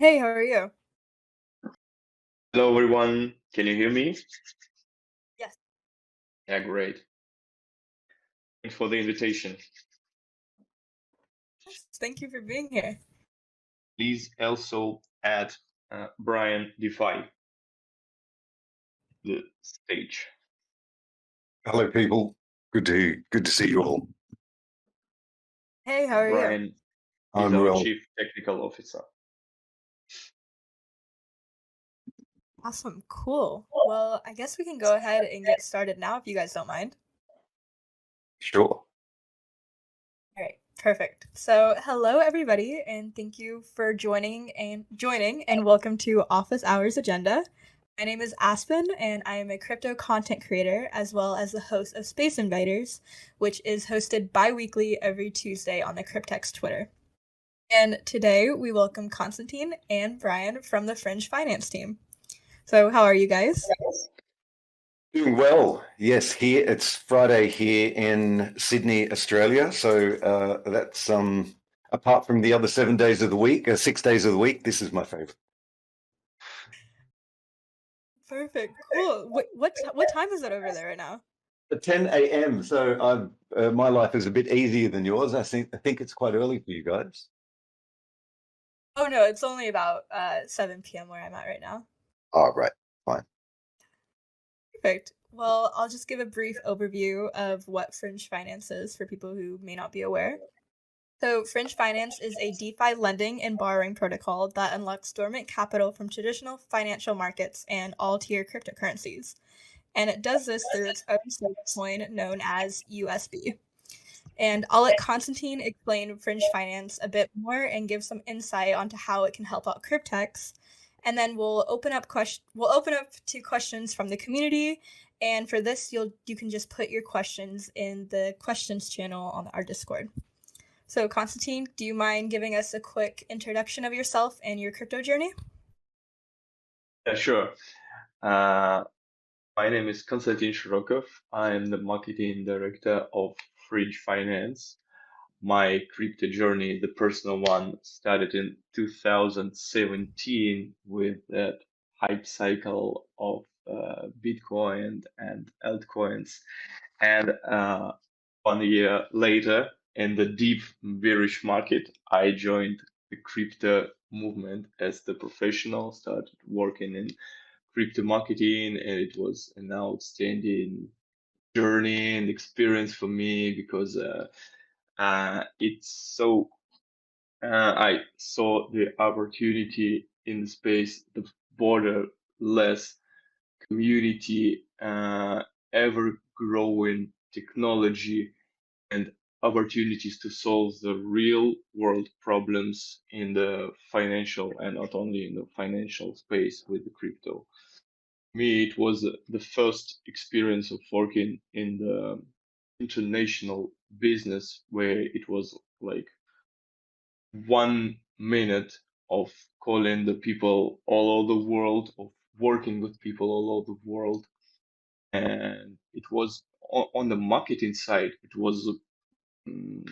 Hey, how are you? Hello, everyone. Can you hear me? Yes. Yeah, great. Thanks for the invitation. Yes, thank you for being here. Please also add Brian DeFi the stage. Hello, people. Good to see you all. Hey, how are you? Brian is I'm our well. Chief Technical Officer. Awesome, cool. Well, I guess we can go ahead and get started now if you guys don't mind. Sure. All right, perfect. So, hello everybody, and thank you for joining and welcome to Office Hours Agenda. My name is Aspen, and I am a crypto content creator as well as the host of Space Inviters, which is hosted bi-weekly every Tuesday on the Cryptex Twitter. And today we welcome Konstantin and Brian from the Fringe Finance team. So, how are you guys? Doing well. Yes, here it's Friday here in Sydney, Australia. So that's apart from the other 7 days of the week, 6 days of the week, this is my favorite. Perfect. Cool. What time is it over there right now? At 10 a.m. So my life is a bit easier than yours. I think it's quite early for you guys. Oh no, it's only about 7 p.m. where I'm at right now. Oh, right. Fine. Perfect. Well, I'll just give a brief overview of what Fringe Finance is for people who may not be aware. So, Fringe Finance is a DeFi lending and borrowing protocol that unlocks dormant capital from traditional financial markets and all tier cryptocurrencies. And it does this through its own stablecoin known as USB. And I'll let Konstantin explain Fringe Finance a bit more and give some insight onto how it can help out Cryptex. And then we'll open up to questions from the community. And for this, you can just put your questions in the questions channel on our Discord. So, Konstantin, do you mind giving us a quick introduction of yourself and your crypto journey? Yeah, sure. My name is Konstantin Shirokov. I am the marketing director of Fringe Finance. My crypto journey, the personal one, started in 2017 with that hype cycle of Bitcoin and altcoins. And 1 year later, in the deep bearish market, I joined the crypto movement as the professional, started working in crypto marketing, and it was an outstanding journey and experience for me because it's so I saw the opportunity in the space, the borderless community, ever growing technology, and opportunities to solve the real world problems in the financial and not only in the financial space with the crypto. Me, it was the first experience of working in the international business where it was like 1 minute of calling the people all over the world, of working with people all over the world. And it was on the marketing side, it was mm,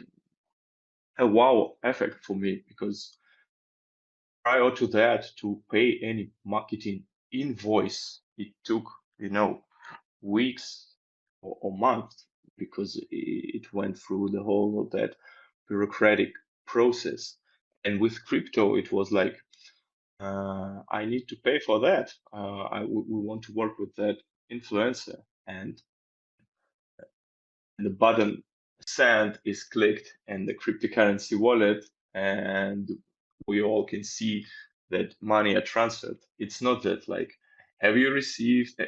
a wow effect for me because prior to that, to pay any marketing invoice, it took, weeks or months because it went through the whole of that bureaucratic process. And with crypto, it was like, I need to pay for that. We want to work with that influencer, and the button send is clicked in the cryptocurrency wallet, and we all can see that money are transferred. It's not that like, have you received,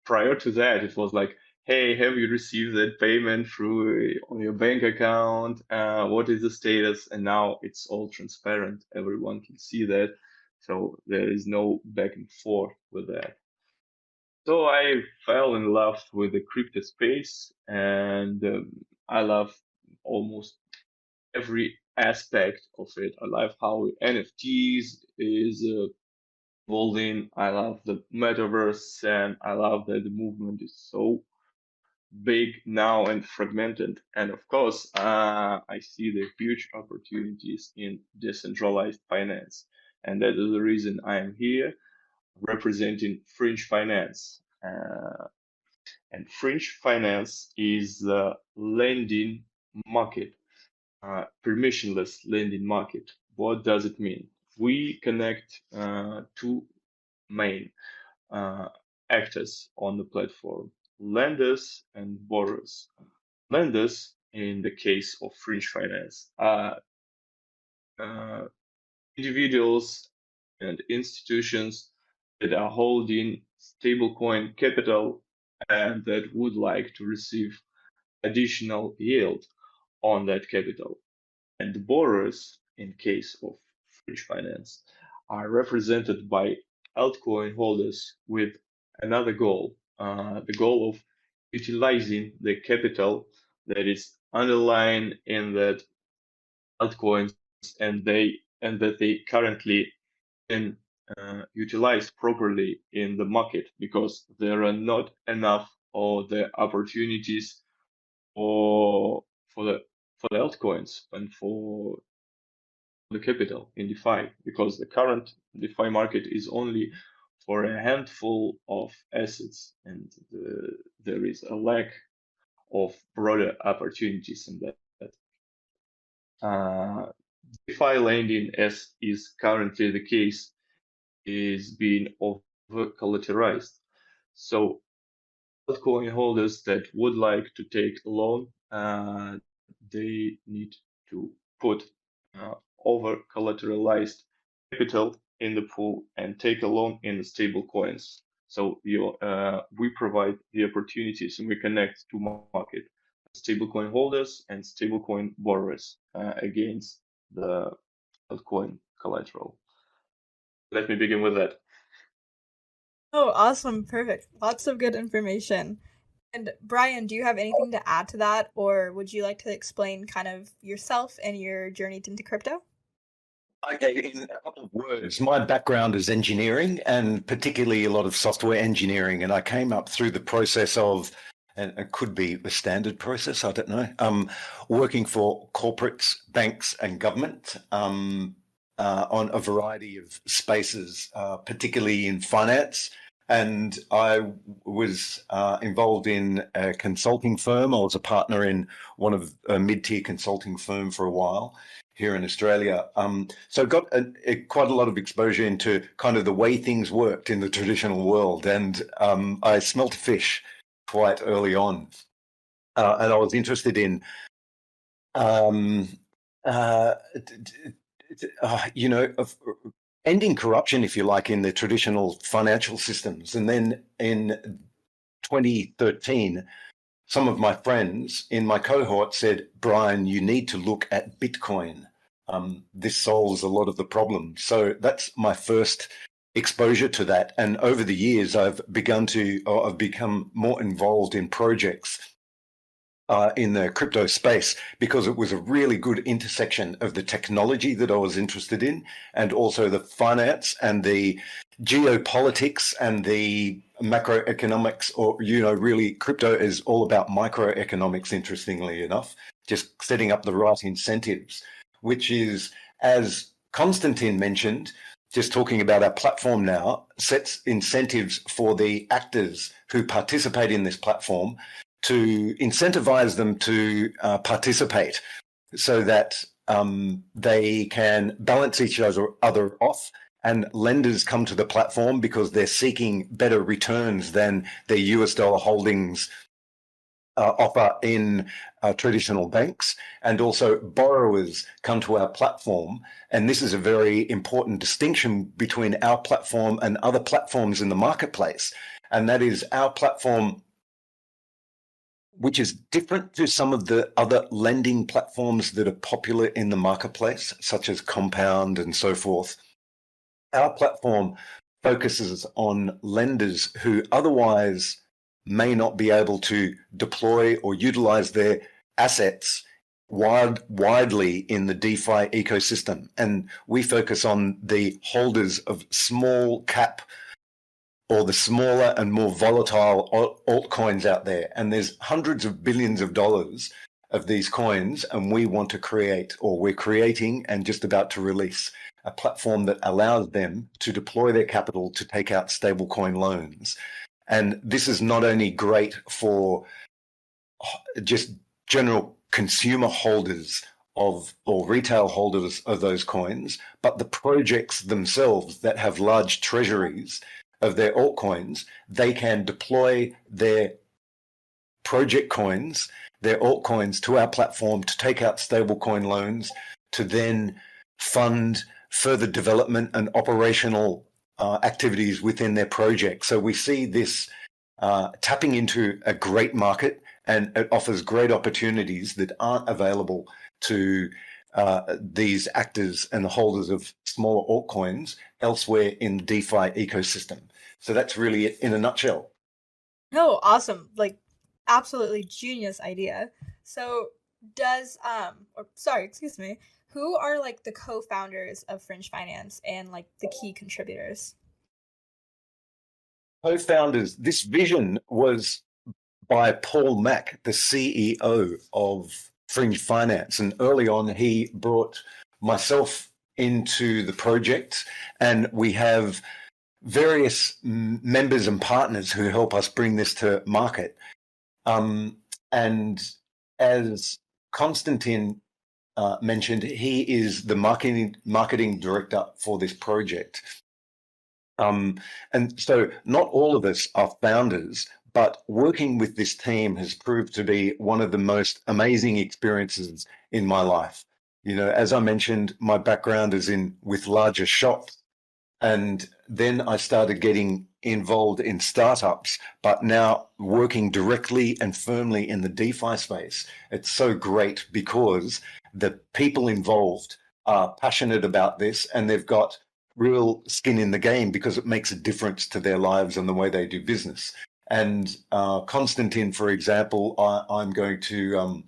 prior to that, it was like, hey, have you received that payment through on your bank account? What is the status? And now it's all transparent. Everyone can see that. So there is no back and forth with that. So I fell in love with the crypto space, and I love almost every aspect of it. I love how NFTs is evolving. I love the metaverse, and I love that the movement is so big now and fragmented. And of course, I see the huge opportunities in decentralized finance. And that is the reason I am here representing Fringe Finance. And Fringe Finance is the lending market, permissionless lending market. What does it mean? We connect two main actors on the platform, lenders and borrowers. Lenders, in the case of Fringe Finance, are individuals and institutions that are holding stablecoin capital and that would like to receive additional yield on that capital. And the borrowers, in case of Fringe Finance, are represented by altcoin holders with another goal, the goal of utilizing the capital that is underlying in that altcoins and that they currently can utilize properly in the market, because there are not enough of the opportunities for the altcoins and for the capital in DeFi, because the current DeFi market is only for a handful of assets, and there is a lack of broader opportunities in that. DeFi lending, as is currently the case, is being over collateralized. So altcoin holders that would like to take a loan, they need to put over collateralized capital in the pool and take a loan in the stable coins. So we provide the opportunities and we connect to market stablecoin holders and stablecoin borrowers against the altcoin collateral. Let me begin with that. Oh, awesome. Perfect. Lots of good information. And Brian, do you have anything to add to that, or would you like to explain kind of yourself and your journey into crypto? Okay, in a couple of words, my background is engineering and particularly a lot of software engineering. And I came up through the process of, and it could be the standard process, I don't know, working for corporates, banks and government on a variety of spaces, particularly in finance. And I was involved in a consulting firm. I was a partner in one of a mid-tier consulting firm for a while here in Australia. So got quite a lot of exposure into kind of the way things worked in the traditional world. And I smelt fish quite early on. And I was interested in, ending corruption, if you like, in the traditional financial systems. And then in 2013, some of my friends in my cohort said, Brian, you need to look at Bitcoin. This solves a lot of the problems. So that's my first exposure to that. And over the years, I've become more involved in projects in the crypto space, because it was a really good intersection of the technology that I was interested in, and also the finance and the geopolitics and the macroeconomics, or, really crypto is all about microeconomics, interestingly enough, just setting up the right incentives, which is, as Konstantin mentioned, just talking about our platform now, sets incentives for the actors who participate in this platform to incentivize them to participate, so that they can balance each other off, and lenders come to the platform because they're seeking better returns than their US dollar holdings offer in traditional banks. And also borrowers come to our platform. And this is a very important distinction between our platform and other platforms in the marketplace. And that is, our platform, which is different to some of the other lending platforms that are popular in the marketplace, such as Compound and so forth. Our platform focuses on lenders who otherwise may not be able to deploy or utilize their assets widely in the DeFi ecosystem. And we focus on the holders of small cap, or the smaller and more volatile altcoins out there. And there's hundreds of billions of dollars of these coins, and we want to create, or we're creating and just about to release, a platform that allows them to deploy their capital to take out stablecoin loans. And this is not only great for just general consumer holders of or retail holders of those coins, but the projects themselves that have large treasuries of their altcoins, they can deploy their project coins, their altcoins to our platform to take out stablecoin loans to then fund further development and operational activities within their project. So we see this tapping into a great market, and it offers great opportunities that aren't available to these actors and the holders of smaller altcoins elsewhere in the DeFi ecosystem. So that's really it in a nutshell. No, awesome. Like absolutely genius idea. So does or sorry, excuse me. Who are like the co-founders of Fringe Finance and like the key contributors? Co-founders, this vision was by Paul Mack, the CEO of Fringe Finance. And early on, he brought myself into the project, and we have various members and partners who help us bring this to market. And as Konstantin mentioned, he is the marketing director for this project. And so not all of us are founders, but working with this team has proved to be one of the most amazing experiences in my life. You know, as I mentioned, my background is with larger shops, and then I started getting involved in startups, but now working directly and firmly in the DeFi space. It's so great because the people involved are passionate about this, and they've got real skin in the game because it makes a difference to their lives and the way they do business. And Konstantin, for example, I'm going to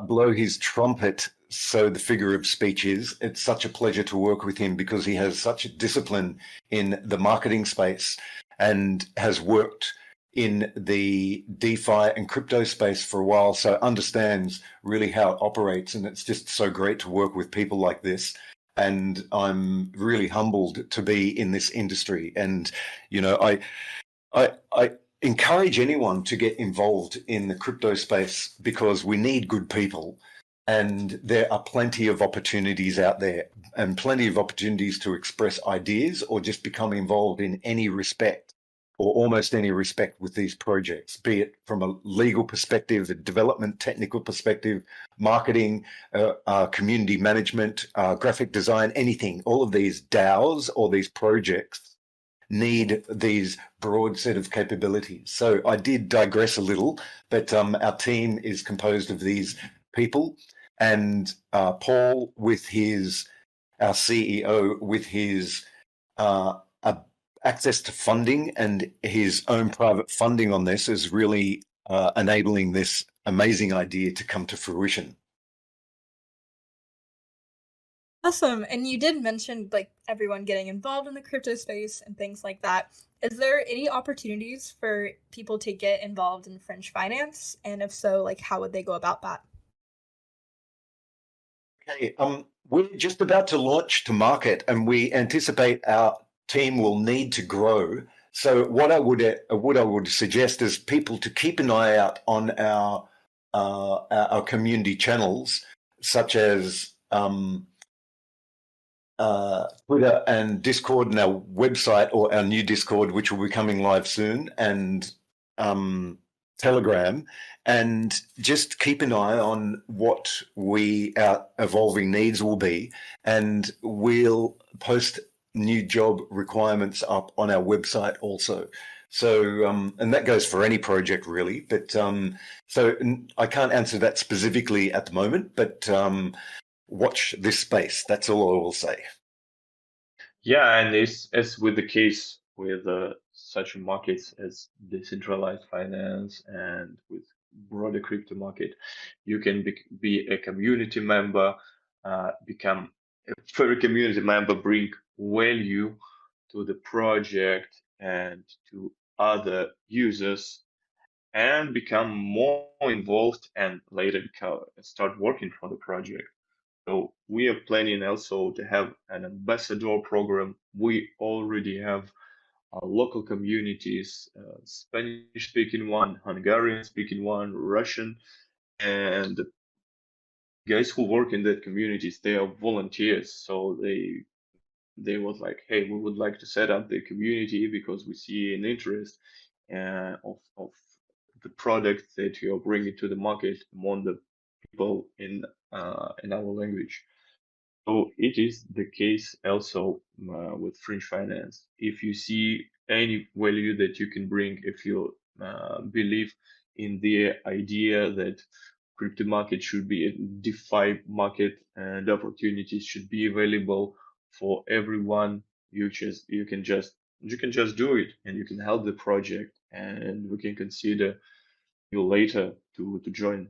blow his trumpet, so the figure of speech is. It's such a pleasure to work with him because he has such a discipline in the marketing space and has worked in the DeFi and crypto space for a while, so understands really how it operates. And it's just so great to work with people like this. And I'm really humbled to be in this industry. And, you know, I encourage anyone to get involved in the crypto space because we need good people, and there are plenty of opportunities out there and plenty of opportunities to express ideas or just become involved in any respect or almost any respect with these projects, be it from a legal perspective, a development technical perspective, marketing, community management, graphic design, anything. All of these DAOs or these projects need these broad set of capabilities. So I did digress a little, but our team is composed of these people, and Paul, our CEO, with his access to funding and his own private funding on this, is really enabling this amazing idea to come to fruition. Awesome. And you did mention like everyone getting involved in the crypto space and things like that. Is there any opportunities for people to get involved in Fringe Finance? And if so, like how would they go about that? Okay, we're just about to launch to market, and we anticipate our team will need to grow. So what I would suggest is people to keep an eye out on our community channels, such as Twitter and Discord, and our website, or our new Discord, which will be coming live soon, and Telegram, and just keep an eye on what our evolving needs will be, and we'll post new job requirements up on our website also. So, and that goes for any project really, but so I can't answer that specifically at the moment, but watch this space. That's all I will say. Yeah, and as with the case with such markets as decentralized finance and with broader crypto market, you can be a community member, become a further community member, bring value to the project and to other users, and become more involved and later start working for the project. So we are planning also to have an ambassador program. We already have local communities, Spanish-speaking one, Hungarian-speaking one, Russian, and the guys who work in that communities, they are volunteers. So they was like, hey, we would like to set up the community because we see an interest of the product that you are bringing to the market among the people in our language. So it is the case also with Fringe Finance. If you see any value that you can bring, if you believe in the idea that crypto market should be a DeFi market and opportunities should be available for everyone, you can just do it and you can help the project and we can consider you later to join.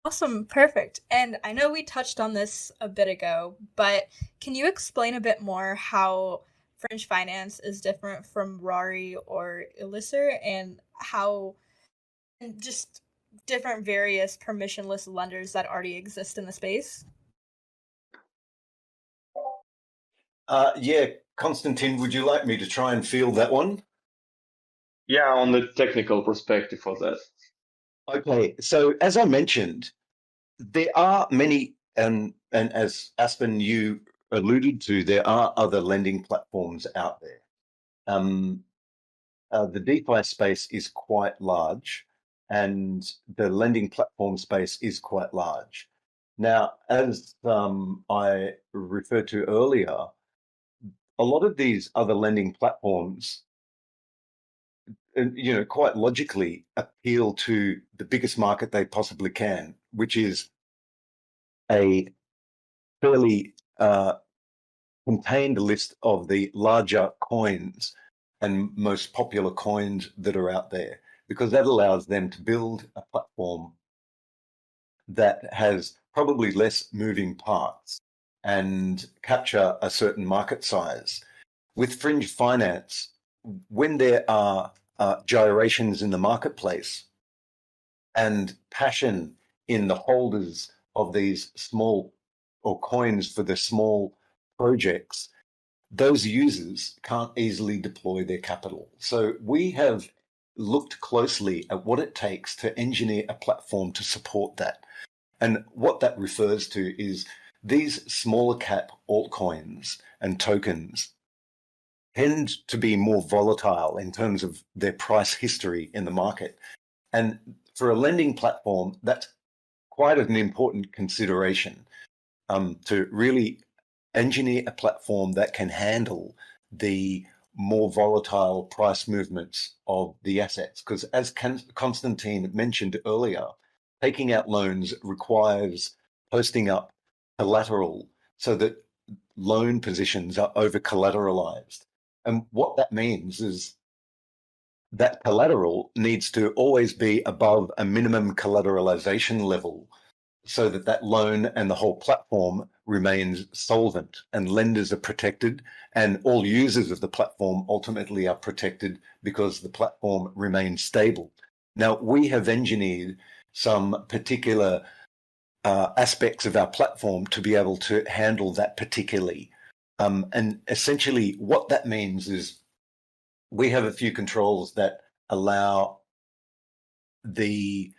Awesome, perfect. And I know we touched on this a bit ago, but can you explain a bit more how Fringe Finance is different from Rari or Elisir and how and just different various permissionless lenders that already exist in the space? Yeah, Konstantin, would you like me to try and field that one? Yeah, on the technical perspective of that. Okay, so as I mentioned, there are many, and as Aspen, you alluded to, there are other lending platforms out there. The DeFi space is quite large, and the lending platform space is quite large. Now, as I referred to earlier, a lot of these other lending platforms, quite logically appeal to the biggest market they possibly can, which is a fairly contained list of the larger coins and most popular coins that are out there, because that allows them to build a platform that has probably less moving parts and capture a certain market size. With Fringe Finance, when there are gyrations in the marketplace and passion in the holders of these small or coins for the small projects, those users can't easily deploy their capital. So we have looked closely at what it takes to engineer a platform to support that. And what that refers to is these smaller cap altcoins and tokens tend to be more volatile in terms of their price history in the market. And for a lending platform, that's quite an important consideration to really engineer a platform that can handle the more volatile price movements of the assets. Because as Konstantin mentioned earlier, taking out loans requires posting up collateral so that loan positions are over collateralized. And what that means is that collateral needs to always be above a minimum collateralization level so that that loan and the whole platform remains solvent and lenders are protected and all users of the platform ultimately are protected because the platform remains stable. Now, we have engineered some particular aspects of our platform to be able to handle that particularly. And essentially what that means is we have a few controls that allow the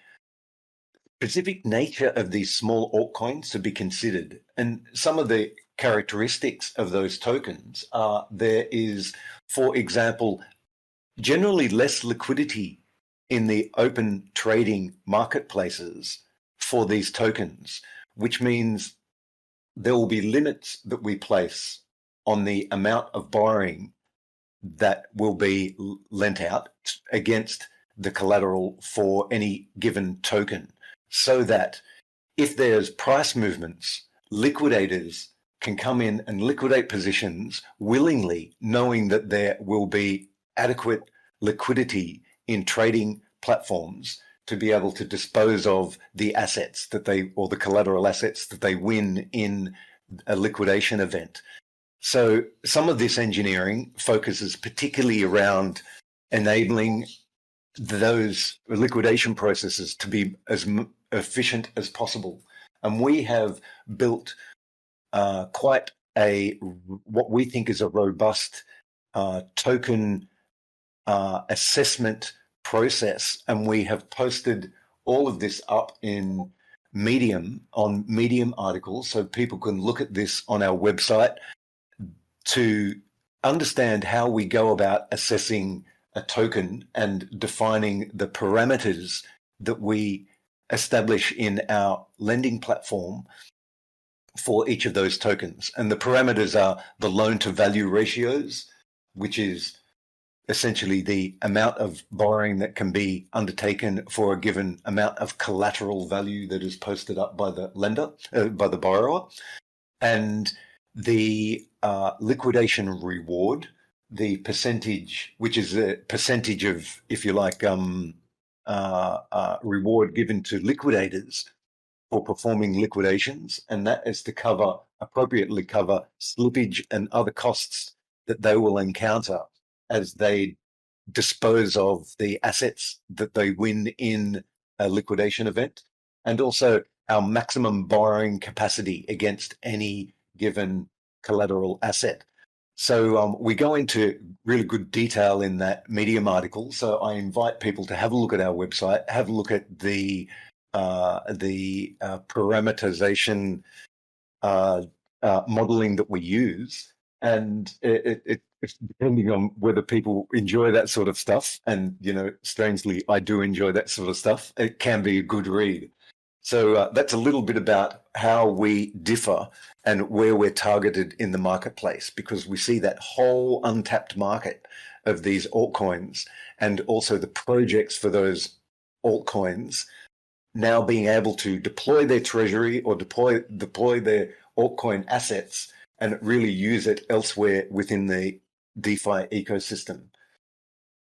specific nature of these small altcoins to be considered. And some of the characteristics of those tokens are there is, for example, generally less liquidity in the open trading marketplaces for these tokens, which means there will be limits that we place on the amount of borrowing that will be lent out against the collateral for any given token, so that if there's price movements, liquidators can come in and liquidate positions willingly, knowing that there will be adequate liquidity in trading platforms to be able to dispose of the assets that they, or the collateral assets that they win in a liquidation event. So some of this engineering focuses particularly around enabling those liquidation processes to be as efficient as possible. And we have built quite what we think is a robust token assessment process, and we have posted all of this up in Medium, on Medium articles, so people can look at this on our website to understand how we go about assessing a token and defining the parameters that we establish in our lending platform for each of those tokens. And the parameters are the loan to value ratios, which is essentially the amount of borrowing that can be undertaken for a given amount of collateral value that is posted up by the lender, by the borrower, and the liquidation reward, the percentage, which is a percentage of, if you like, reward given to liquidators for performing liquidations, and that is to appropriately cover slippage and other costs that they will encounter as they dispose of the assets that they win in a liquidation event, and also our maximum borrowing capacity against any given collateral asset. So we go into really good detail in that Medium article. So I invite people to have a look at our website, have a look at the parameterization modeling that we use, and it's depending on whether people enjoy that sort of stuff. And strangely, I do enjoy that sort of stuff. It can be a good read. So that's a little bit about how we differ and where we're targeted in the marketplace, because we see that whole untapped market of these altcoins and also the projects for those altcoins now being able to deploy their treasury or deploy their altcoin assets and really use it elsewhere within the DeFi ecosystem.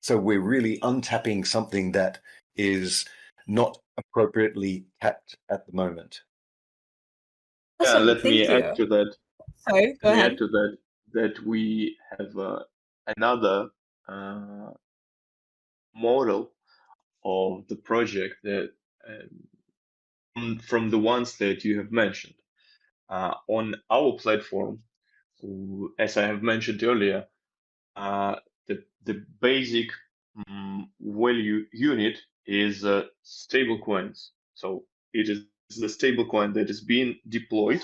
So we're really untapping something that is not appropriately tapped at the moment. Yeah, Awesome, let me thank add you. to that. Sorry, go Let me ahead. add to that we have another model of the project that from the ones that you have mentioned. On our platform, as I have mentioned earlier, the basic value unit is stable coins. So it is the stable coin that is being deployed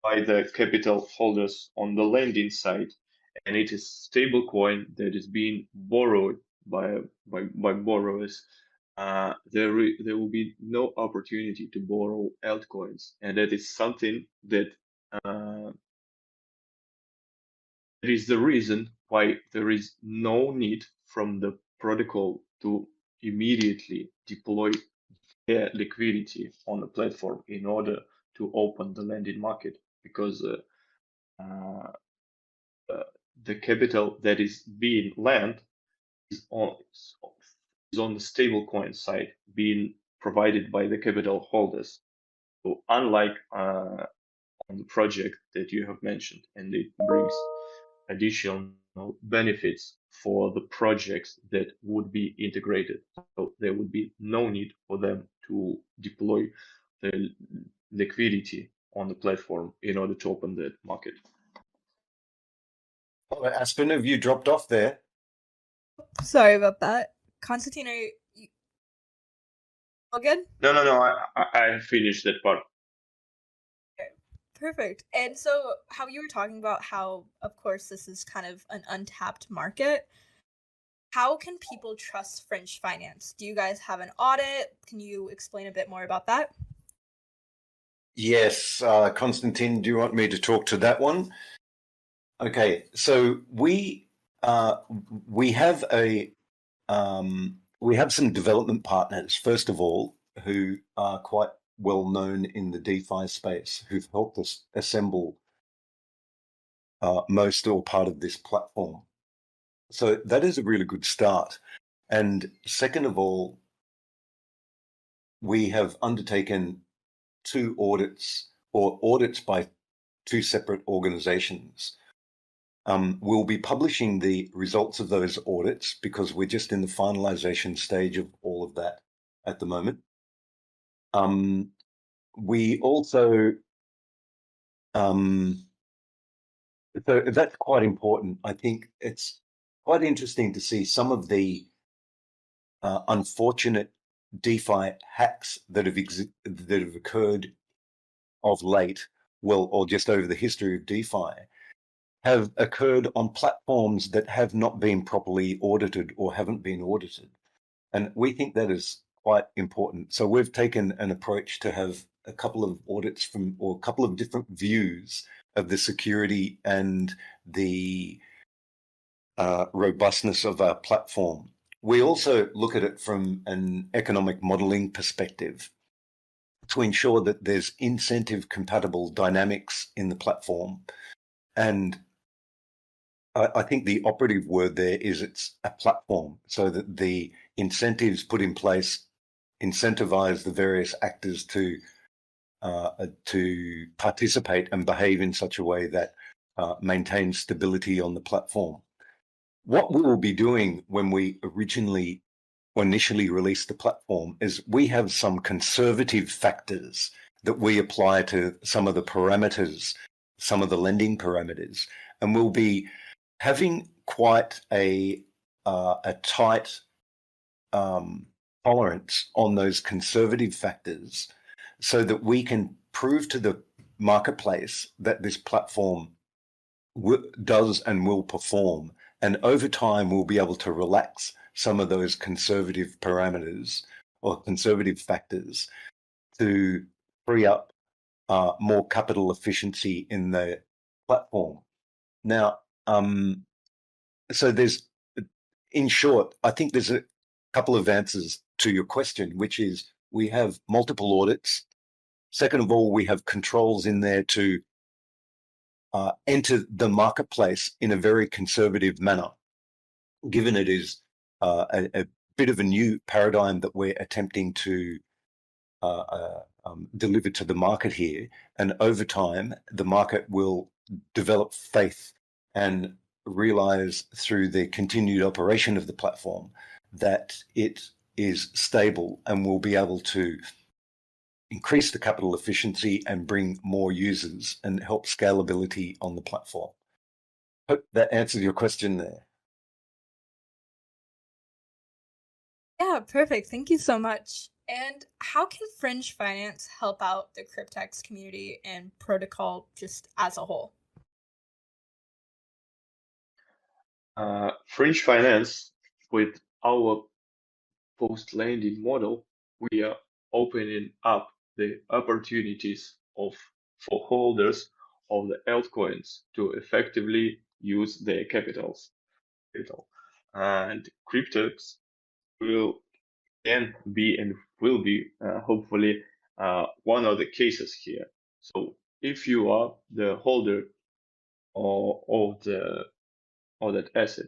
by the capital holders on the lending side, and it is stable coin that is being borrowed by borrowers. There will be no opportunity to borrow altcoins, and that is something that is the reason why there is no need from the protocol to immediately deploy their liquidity on the platform in order to open the lending market, because the capital that is being lent is on the stablecoin side, being provided by the capital holders. So unlike on the project that you have mentioned, and it brings additional benefits for the projects that would be integrated. So there would be no need for them to deploy the liquidity on the platform in order to open that market. Oh, Aspen, have you dropped off there? Sorry about that. Konstantin, are you all good? No, I finished that part. Okay, perfect. And so, how you were talking about how, of course, this is kind of an untapped market. How can people trust Fringe finance? Do you guys have an audit? Can you explain a bit more about that? Yes, Konstantin, do you want me to talk to that one? Okay, so we have some development partners, first of all, who are quite well known in the DeFi space, who've helped us assemble most or part of this platform. So that is a really good start. And second of all, we have undertaken 2 audits, or audits by 2 separate organizations. We'll be publishing the results of those audits because we're just in the finalization stage of all of that at the moment. We also, so that's quite important. I think it's quite interesting to see some of the unfortunate DeFi hacks that have occurred of late, well, or just over the history of DeFi, have occurred on platforms that have not been properly audited or haven't been audited. And we think that is quite important. So we've taken an approach to have a couple of audits from, or a couple of different views of the security and the robustness of our platform. We also look at it from an economic modeling perspective to ensure that there's incentive compatible dynamics in the platform. And I think the operative word there is it's a platform, so that the incentives put in place incentivize the various actors to participate and behave in such a way that maintains stability on the platform. What we will be doing when we initially released the platform is we have some conservative factors that we apply to some of the parameters, some of the lending parameters, and we'll be having quite a tight tolerance on those conservative factors so that we can prove to the marketplace that this platform does and will perform. And over time, we'll be able to relax some of those conservative parameters or conservative factors to free up more capital efficiency in the platform. Now, so there's, in short, I think there's a couple of answers to your question, which is we have multiple audits. Second of all, we have controls in there to enter the marketplace in a very conservative manner, given it is a bit of a new paradigm that we're attempting to deliver to the market here. And over time, the market will develop faith and realize through the continued operation of the platform that it is stable and will be able to increase the capital efficiency and bring more users and help scalability on the platform. Hope that answers your question there. Yeah, perfect. Thank you so much. And how can Fringe Finance help out the Cryptex community and protocol just as a whole? Fringe Finance, with our post-lending model, we are opening up the opportunities for holders of the altcoins to effectively use their capital. And Cryptex can be and will be hopefully one of the cases here. So if you are the holder of that asset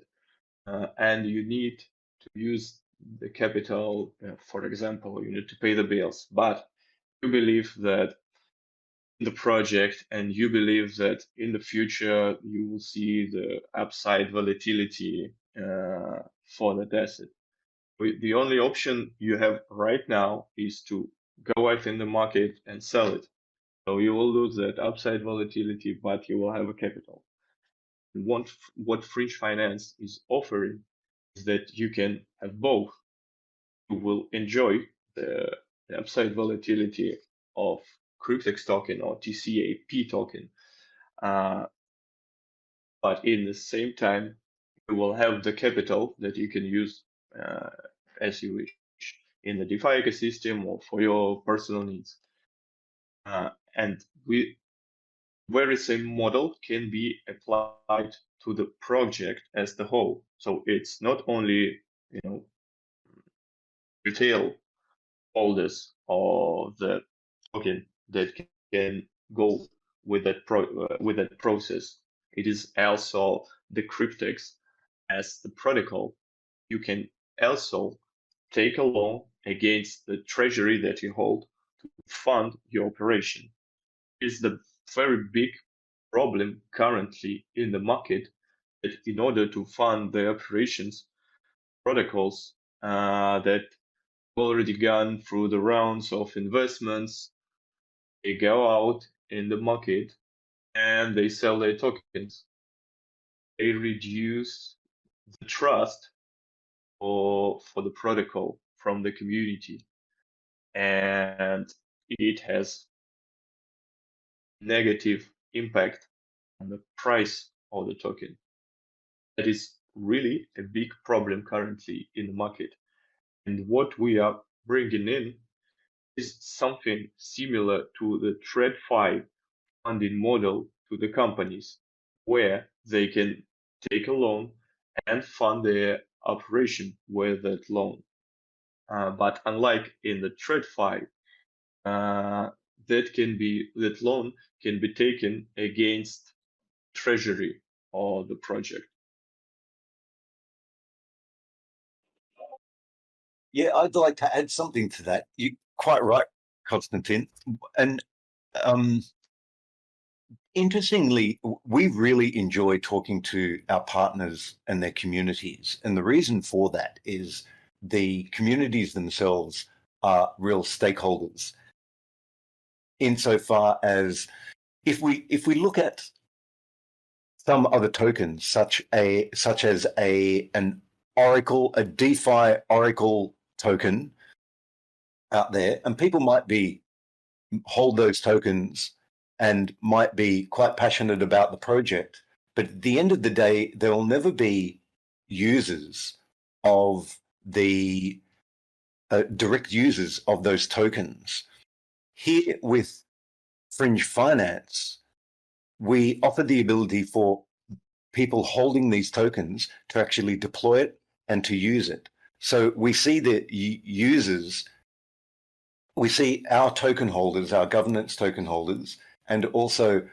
and you need to use the capital, for example, you need to pay the bills, but you believe that in the project and you believe that in the future you will see the upside volatility for that asset. The only option you have right now is to go out in the market and sell it. So you will lose that upside volatility, but you will have a capital. And what Fringe Finance is offering is that you can have both. You will enjoy the upside volatility of Cryptex token or TCAP token, but in the same time, you will have the capital that you can use as you wish in the DeFi ecosystem or for your personal needs. And very same model can be applied to the project as the whole. So it's not only retail holders of the token that can go with that process. It is also the Cryptex as the protocol. You can also take a loan against the treasury that you hold to fund your operation. It's the very big problem currently in the market that in order to fund their operations, protocols that already gone through the rounds of investments, they go out in the market and they sell their tokens. They reduce the trust for the protocol from the community, and it has negative impact on the price of the token. That is really a big problem currently in the market. And what we are bringing in is something similar to the TradFi funding model to the companies, where they can take a loan and fund their operation with that loan. But unlike in the TradFi, that loan can be taken against treasury of the project. Yeah, I'd like to add something to that. You're quite right, Konstantin. And interestingly, we really enjoy talking to our partners and their communities. And the reason for that is the communities themselves are real stakeholders. Insofar as if we look at some other tokens, such as an Oracle, a DeFi Oracle token out there, and people might hold those tokens and might be quite passionate about the project, but at the end of the day, there will never be users of the direct users of those tokens. Here with Fringe Finance, we offer the ability for people holding these tokens to actually deploy it and to use it. So we see the users, we see our token holders, our governance token holders, and also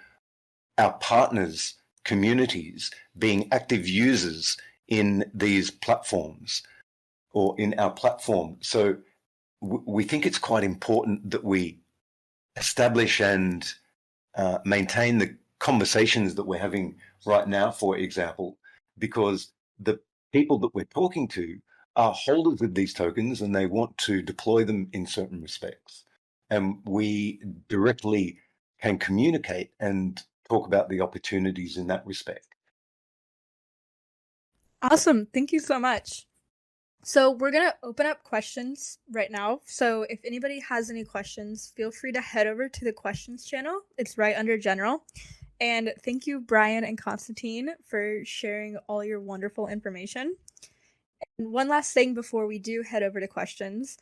our partners, communities, being active users in these platforms or in our platform. So we think it's quite important that we establish and maintain the conversations that we're having right now, for example, because the people that we're talking to are holders of these tokens and they want to deploy them in certain respects. And we directly can communicate and talk about the opportunities in that respect. Awesome. Thank you so much. So we're going to open up questions right now. So if anybody has any questions, feel free to head over to the questions channel. It's right under general. And thank you, Brian and Konstantin, for sharing all your wonderful information. And one last thing before we do head over to questions.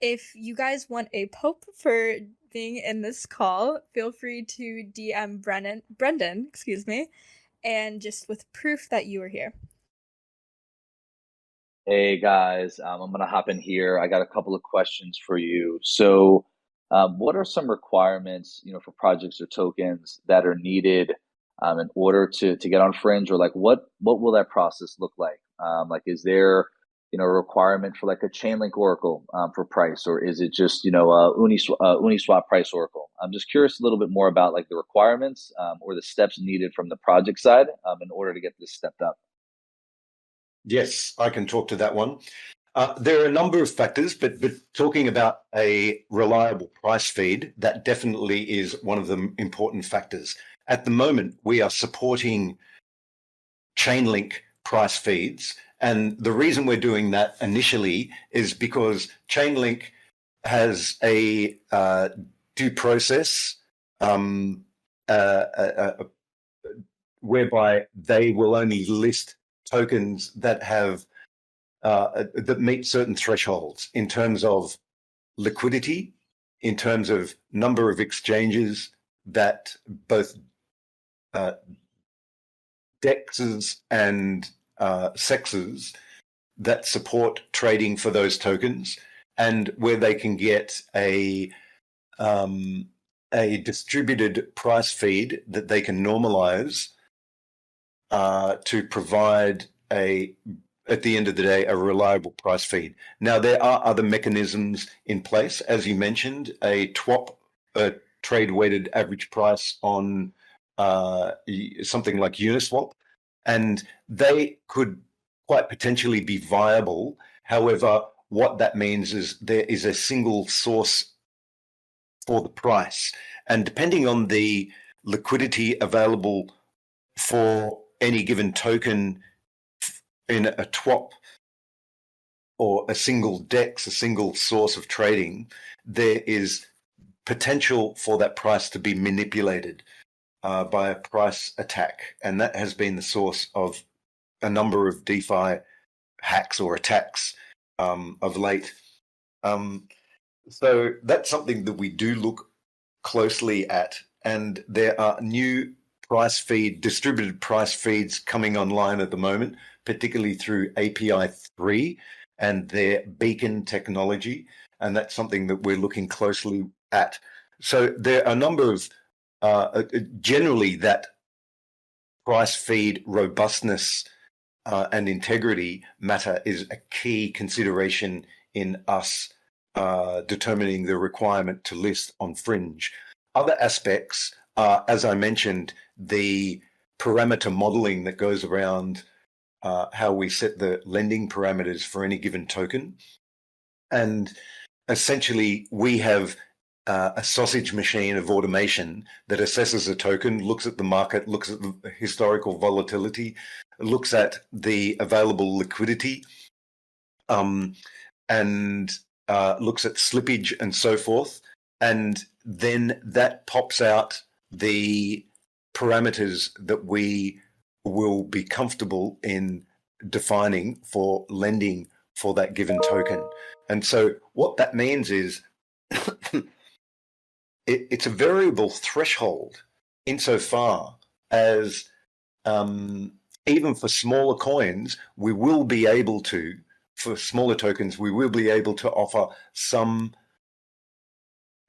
If you guys want a Pope for being in this call, feel free to DM Brendan, and just with proof that you were here. Hey guys, I'm gonna hop in here. I got a couple of questions for you. So, what are some requirements, for projects or tokens that are needed in order to get on Fringe, or like what will that process look like? Like, is there a requirement for like a Chainlink Oracle for price, or is it just Uniswap price Oracle? I'm just curious a little bit more about like the requirements or the steps needed from the project side in order to get this stepped up. Yes, I can talk to that one. There are a number of factors, but talking about a reliable price feed, that definitely is one of the important factors. At the moment, we are supporting Chainlink price feeds. And the reason we're doing that initially is because Chainlink has a due process whereby they will only list tokens that have that meet certain thresholds in terms of liquidity, in terms of number of exchanges that both DEXs and SEXs that support trading for those tokens, and where they can get a distributed price feed that they can normalize to provide at the end of the day, a reliable price feed. Now, there are other mechanisms in place. As you mentioned, a TWAP, a trade weighted average price on something like Uniswap, and they could quite potentially be viable. However, what that means is there is a single source for the price, and depending on the liquidity available for any given token in a TWAP or a single DEX, a single source of trading, there is potential for that price to be manipulated by a price attack. And that has been the source of a number of DeFi hacks or attacks of late. So that's something that we do look closely at. And there are new distributed price feeds coming online at the moment, particularly through API 3 and their beacon technology. And that's something that we're looking closely at. So there are a number of, generally that price feed robustness and integrity matter is a key consideration in us determining the requirement to list on Fringe. Other aspects are, as I mentioned, the parameter modeling that goes around how we set the lending parameters for any given token. And essentially, we have a sausage machine of automation that assesses a token, looks at the market, looks at the historical volatility, looks at the available liquidity, and looks at slippage and so forth. And then that pops out the parameters that we will be comfortable in defining for lending for that given token. And so what that means is it's a variable threshold insofar as even for smaller coins, we will be able to, for smaller tokens, we will be able to offer some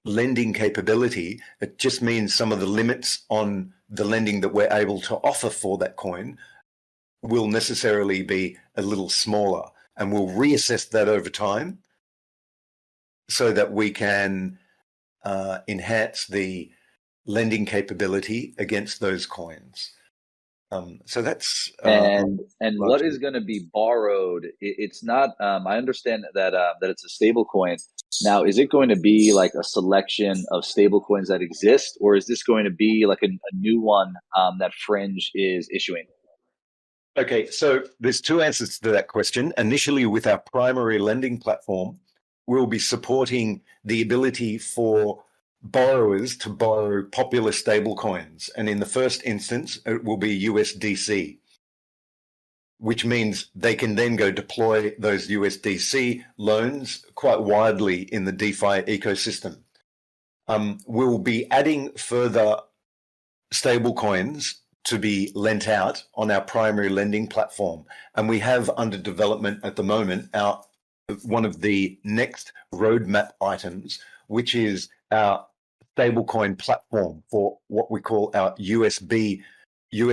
lending capability. It just means some of the limits on the lending that we're able to offer for that coin will necessarily be a little smaller, and we'll reassess that over time so that we can enhance the lending capability against those coins. So that's and what is going to be borrowed? It's not. I understand that that it's a stable coin. Now, is it going to be like a selection of stable coins that exist, or is this going to be like a new one that Fringe is issuing? Okay, so there's two answers to that question. Initially, with our primary lending platform, we'll be supporting the ability for borrowers to borrow popular stablecoins. And in the first instance, it will be USDC, which means they can then go deploy those USDC loans quite widely in the DeFi ecosystem. We'll be adding further stablecoins to be lent out on our primary lending platform. And we have under development at the moment one of the next roadmap items, which is our stablecoin platform for what we call our US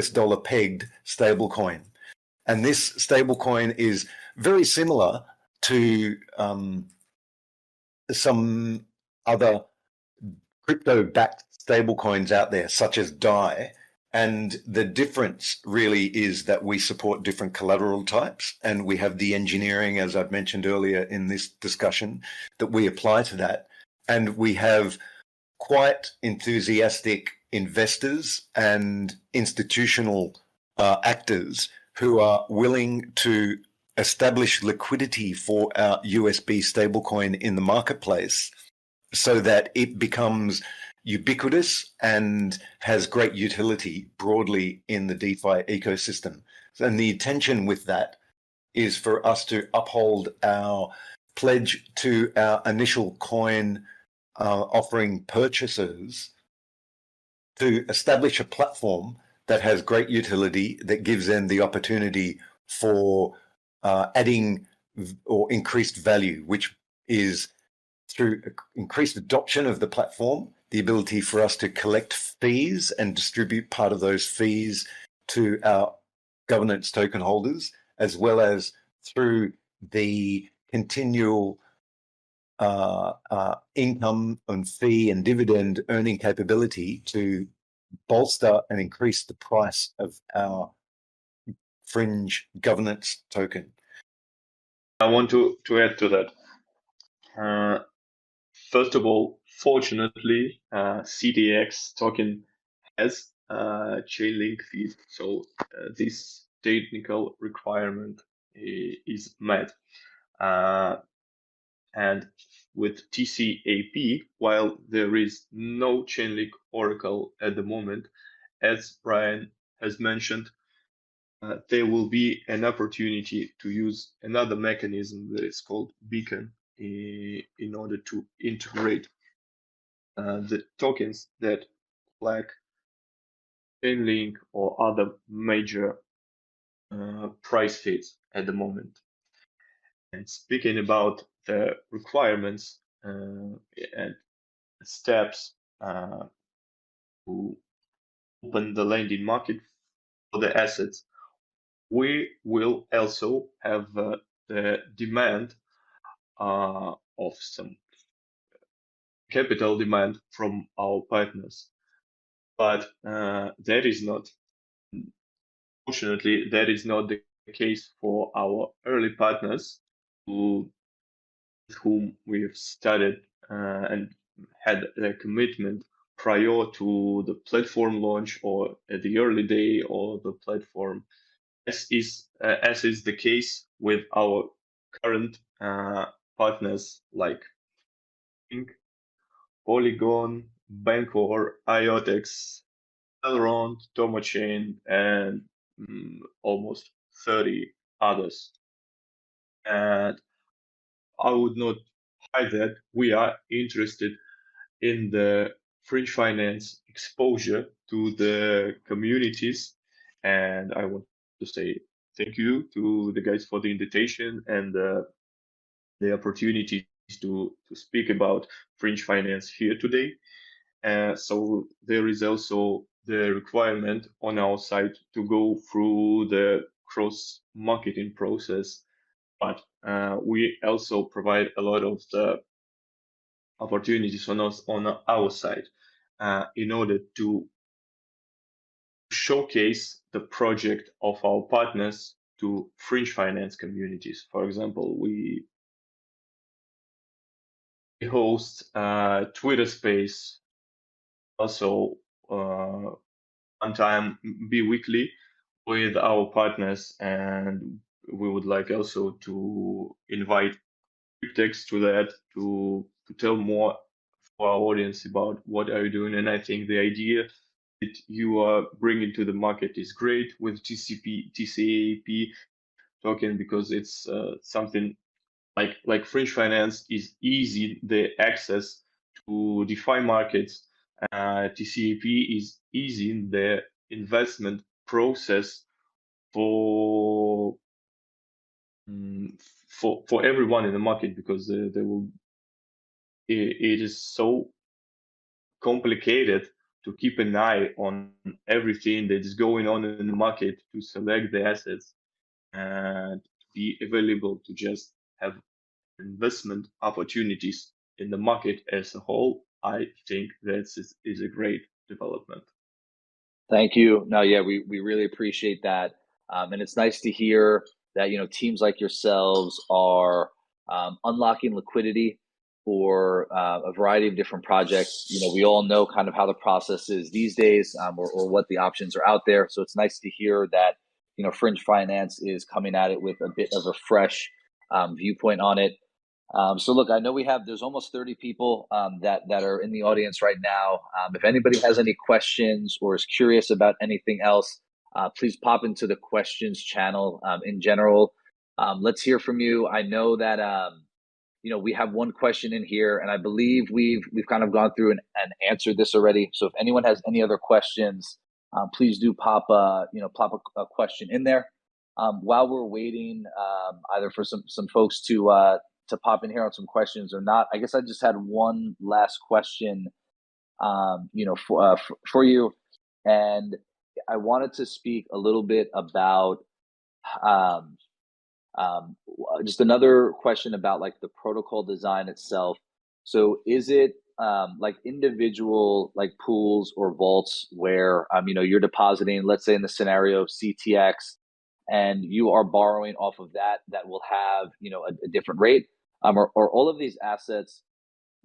dollar pegged stablecoin. And this stablecoin is very similar to some other crypto-backed stablecoins out there, such as DAI. And the difference really is that we support different collateral types, and we have the engineering, as I've mentioned earlier in this discussion, that we apply to that. And we have quite enthusiastic investors and institutional actors who are willing to establish liquidity for our USB stablecoin in the marketplace so that it becomes ubiquitous and has great utility broadly in the DeFi ecosystem. And the intention with that is for us to uphold our pledge to our initial coin offering purchasers to establish a platform that has great utility, that gives them the opportunity for adding or increased value, which is through increased adoption of the platform, the ability for us to collect fees and distribute part of those fees to our governance token holders, as well as through the continual income and fee and dividend earning capability to bolster and increase the price of our Fringe governance token? I want to add to that. First of all, fortunately, CDX token has Chainlink feed, so this technical requirement is met. And with TCAP, while there is no Chainlink Oracle at the moment, as Brian has mentioned, there will be an opportunity to use another mechanism that is called Beacon in order to integrate the tokens that lack Chainlink or other major price feeds at the moment. And speaking about the requirements and steps to open the lending market for the assets, we will also have the demand of some capital demand from our partners. But that is not, fortunately, that is not the case for our early partners with whom we've studied and had a commitment prior to the platform launch or at the early day or the platform, as is the case with our current partners like Pink, Polygon, Bancor, IOTX, Elrond, Tomochain, and almost 30 others. And I would not hide that we are interested in the fringe finance exposure to the communities. And I want to say thank you to the guys for the invitation and the opportunity to speak about fringe finance here today. So there is also the requirement on our side to go through the cross marketing process, but we also provide a lot of the opportunities on our side in order to showcase the project of our partners to fringe finance communities. For example, we host Twitter space, also one time bi-weekly with our partners, and we would like also to invite Cryptex to that to tell more for our audience about what are you doing. And I think the idea that you are bringing to the market is great with TCAP token, because it's something like fringe finance is easy, the access to DeFi markets. TCAP is easy in the investment process for for everyone in the market, because there will it is so complicated to keep an eye on everything that is going on in the market to select the assets and be available to just have investment opportunities in the market as a whole. I think that is a great development. Thank you. No, yeah, we really appreciate that. And it's nice to hear that, teams like yourselves are unlocking liquidity for a variety of different projects. We all know kind of how the process is these days, or what the options are out there. So it's nice to hear that, Fringe Finance is coming at it with a bit of a fresh viewpoint on it. So look, I know there's almost 30 people that are in the audience right now. If anybody has any questions or is curious about anything else, please pop into the questions channel in general. Let's hear from you. I know that we have one question in here, and I believe we've kind of gone through and answered this already. So if anyone has any other questions, please do pop a question in there. While we're waiting, either for some folks to pop in here on some questions or not, I guess I just had one last question, for you, and I wanted to speak a little bit about just another question about like the protocol design itself. So is it like individual like pools or vaults where you're depositing, let's say in the scenario of CTX, and you are borrowing off of that will have, you know, a different rate, or all of these assets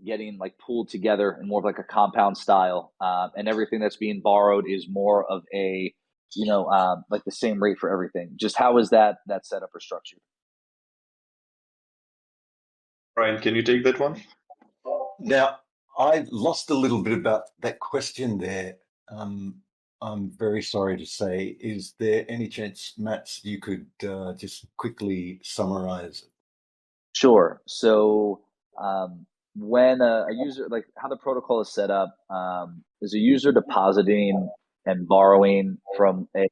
getting like pooled together in more of like a compound style, and everything that's being borrowed is more of a, you know, like the same rate for everything. Just how is that set up or structured? Brian, can you take that one? Now, I lost a little bit about that question there. I'm very sorry to say. Is there any chance, Mats, you could just quickly summarize it? Sure. So when a user, like how the protocol is set up, is a user depositing and borrowing from a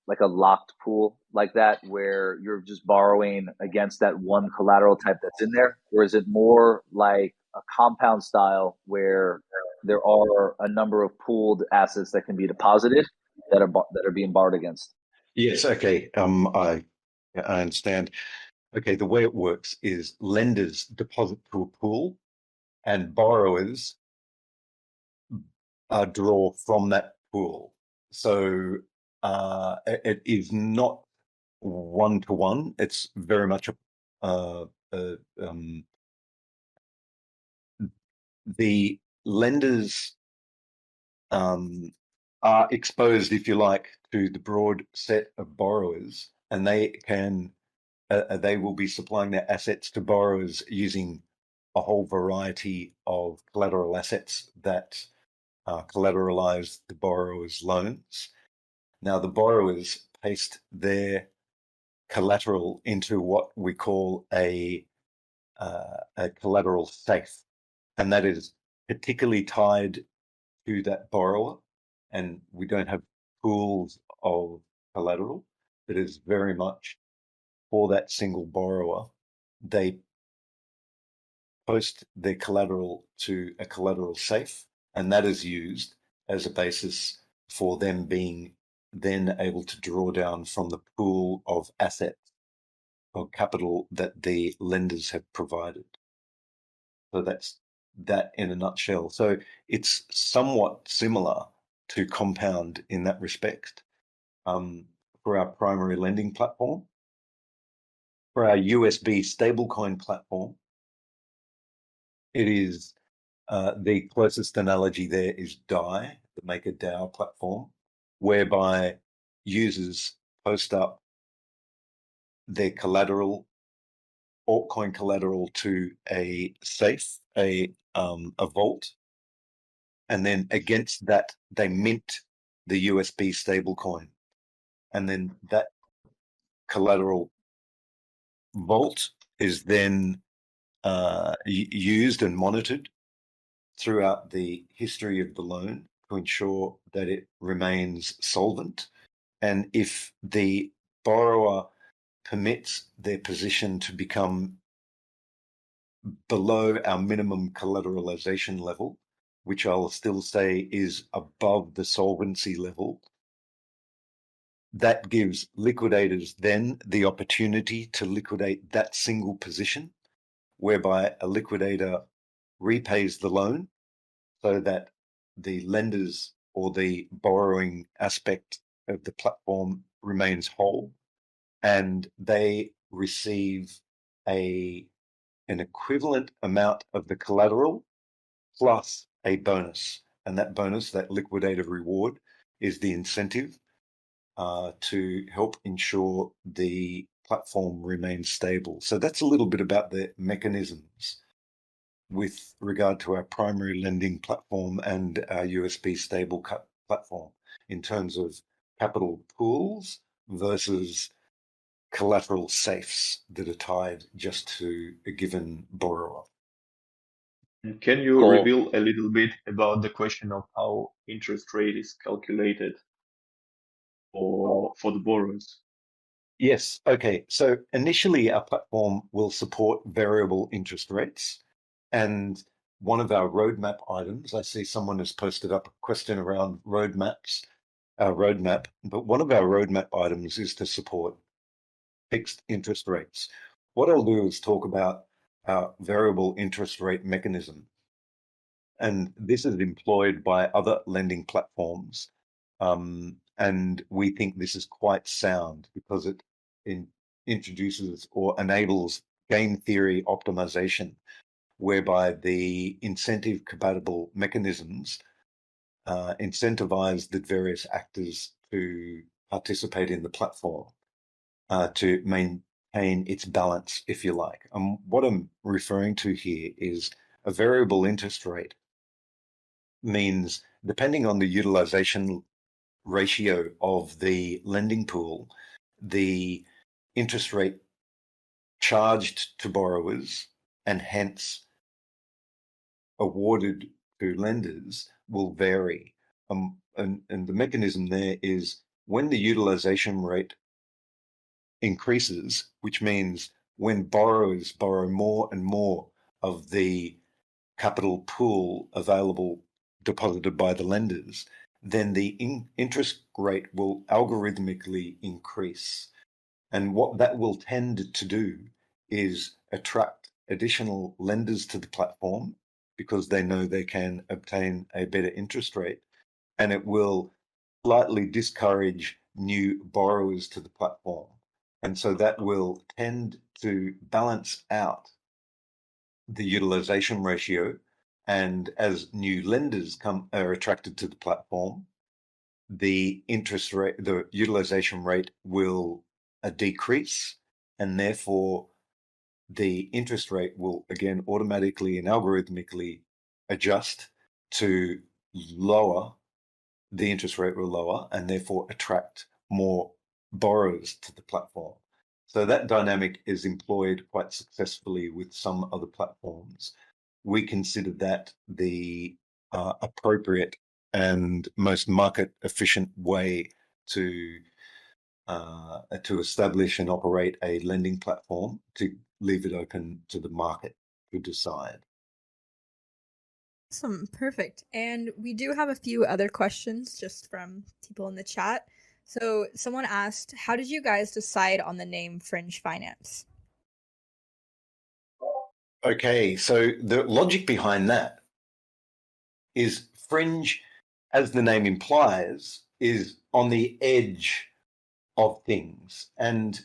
like a locked pool like that, where you're just borrowing against that one collateral type that's in there, or is it more like a compound style where there are a number of pooled assets that can be deposited that are being borrowed against? Yes. Okay. I understand. Okay. The way it works is lenders deposit to a pool, and borrowers draw from that pool. So it is not one-to-one. It's very much the lenders are exposed, if you like, to the broad set of borrowers, and they will be supplying their assets to borrowers using a whole variety of collateral assets that collateralize the borrower's loans. Now, the borrowers paste their collateral into what we call a collateral safe, and that is particularly tied to that borrower. And we don't have pools of collateral. It is very much for that single borrower. They post their collateral to a collateral safe, and that is used as a basis for them being then able to draw down from the pool of assets or capital that the lenders have provided. So that's that in a nutshell. So it's somewhat similar to Compound in that respect. For our primary lending platform, for our USB stablecoin platform, it is the closest analogy there is DAI, the MakerDAO platform, whereby users post up their collateral, altcoin collateral, to a safe, a vault, and then against that they mint the USB stablecoin, and then that collateral vault is then used and monitored throughout the history of the loan to ensure that it remains solvent. And if the borrower permits their position to become below our minimum collateralization level, which I'll still say is above the solvency level, that gives liquidators then the opportunity to liquidate that single position, whereby a liquidator repays the loan so that the lenders or the borrowing aspect of the platform remains whole, and they receive an equivalent amount of the collateral plus a bonus. And that bonus, that liquidator reward, is the incentive to help ensure the platform remains stable. So that's a little bit about the mechanisms with regard to our primary lending platform and our USB stable platform in terms of capital pools versus collateral safes that are tied just to a given borrower. Can you Cool. reveal a little bit about the question of how interest rate is calculated for the borrowers? Yes. Okay. So initially, our platform will support variable interest rates. And one of our roadmap items, I see someone has posted up a question around roadmaps, our roadmap, but one of our roadmap items is to support fixed interest rates. What I'll do is talk about our variable interest rate mechanism. And this is employed by other lending platforms And we think this is quite sound because it introduces or enables game theory optimization, whereby the incentive compatible mechanisms incentivize the various actors to participate in the platform to maintain its balance, if you like. What I'm referring to here is a variable interest rate means, depending on the utilization ratio of the lending pool, the interest rate charged to borrowers and hence awarded to lenders will vary. And the mechanism there is when the utilization rate increases, which means when borrowers borrow more and more of the capital pool available deposited by the lenders, then the interest rate will algorithmically increase. And what that will tend to do is attract additional lenders to the platform because they know they can obtain a better interest rate, and it will slightly discourage new borrowers to the platform. And so that will tend to balance out the utilization ratio. And as new lenders are attracted to the platform, the interest rate, the utilization rate will decrease, and therefore the interest rate will again automatically and algorithmically adjust to lower. The interest rate will lower and therefore attract more borrowers to the platform. So that dynamic is employed quite successfully with some other platforms. We consider that the appropriate and most market efficient way to establish and operate a lending platform, to leave it open to the market to decide. Awesome, perfect. And we do have a few other questions just from people in the chat. So someone asked, how did you guys decide on the name Fringe Finance? Okay, so the logic behind that is fringe, as the name implies, is on the edge of things. And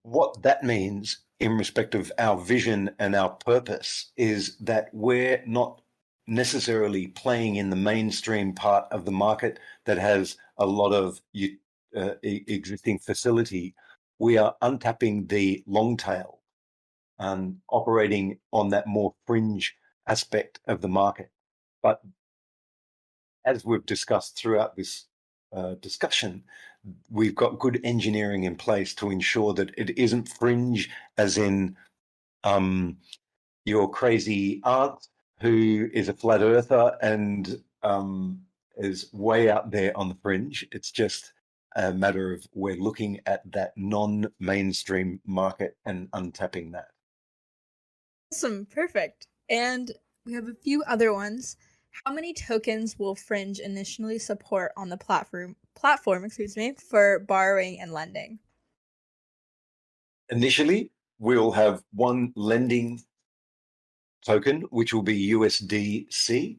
what that means in respect of our vision and our purpose is that we're not necessarily playing in the mainstream part of the market that has a lot of existing facility. We are untapping the long tail and operating on that more fringe aspect of the market. But as we've discussed throughout this discussion, we've got good engineering in place to ensure that it isn't fringe as in your crazy aunt who is a flat earther and is way out there on the fringe. It's just a matter of we're looking at that non-mainstream market and untapping that. Awesome, perfect. And we have a few other ones. How many tokens will Fringe initially support on the platform, for borrowing and lending? Initially, we'll have one lending token, which will be USDC.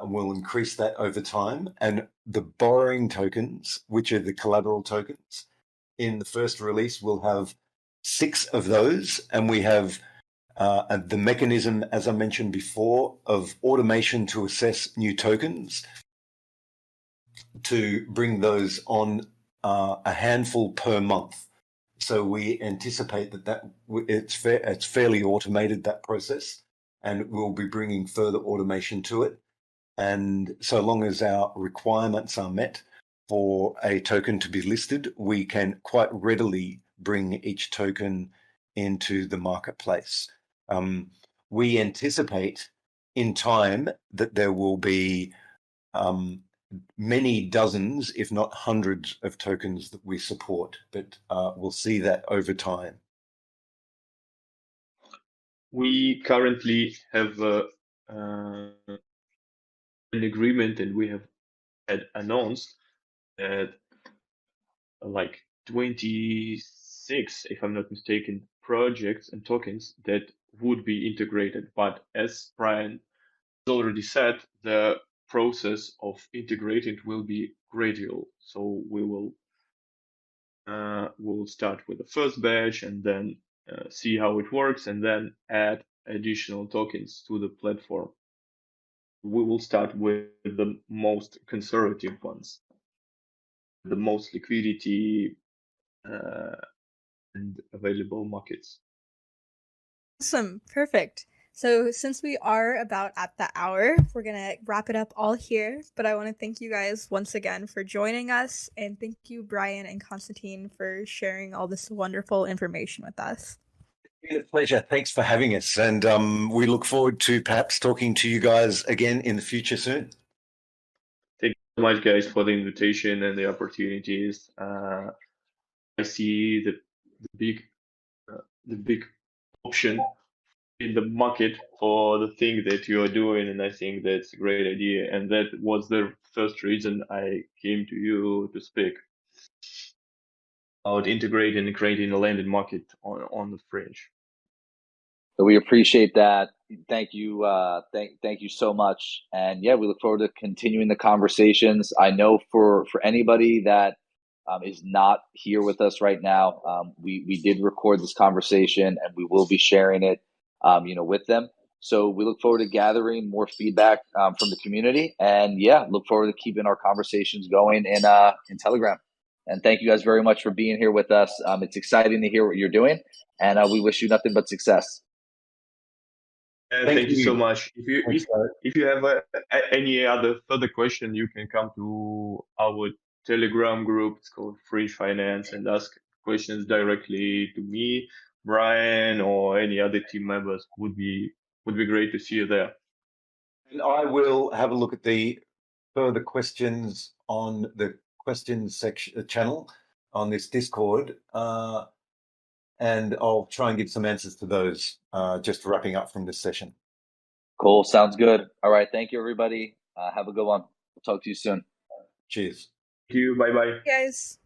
We'll increase that over time. And the borrowing tokens, which are the collateral tokens, in the first release, we'll have 6 of those. And we have the mechanism, as I mentioned before, of automation to assess new tokens to bring those on a handful per month. So we anticipate that it's fairly automated, that process, and we'll be bringing further automation to it. And so long as our requirements are met for a token to be listed, we can quite readily bring each token into the marketplace. We anticipate in time that there will be many dozens, if not hundreds, of tokens that we support, but we'll see that over time. We currently have an agreement, and we have announced that like 26, if I'm not mistaken, projects and tokens that would be integrated. But as Brian already said, the process of integrating will be gradual. So we'll start with the first batch and then see how it works and then add additional tokens to the platform. We will start with the most conservative ones, the most liquidity and available markets. Awesome. Perfect. So since we are about at the hour, we're going to wrap it up all here. But I want to thank you guys once again for joining us. And thank you, Brian and Konstantin, for sharing all this wonderful information with us. It's been a pleasure. Thanks for having us. And we look forward to perhaps talking to you guys again in the future soon. Thank you so much, guys, for the invitation and the opportunities. I see the big option in the market for the thing that you are doing, and I think that's a great idea. And that was the first reason I came to you to speak about integrating and creating a landed market on the Fringe. So we appreciate that. Thank you. Thank you so much. And yeah, we look forward to continuing the conversations. I know for anybody that is not here with us right now, we did record this conversation and we will be sharing it, with them. So we look forward to gathering more feedback from the community, and yeah, look forward to keeping our conversations going in Telegram. And thank you guys very much for being here with us. It's exciting to hear what you're doing, and we wish you nothing but success. Thank you so much. If you have any other further question, you can come to our Telegram group. It's called Fringe Finance, and ask questions directly to me, Brian, or any other team members. Would be great to see you there. And I will have a look at the further questions on the questions section channel on this Discord, and I'll try and give some answers to those. Just wrapping up from this session. Cool. Sounds good. All right. Thank you, everybody. Have a good one. We'll talk to you soon. Cheers. Thank you. Bye bye. Hey guys.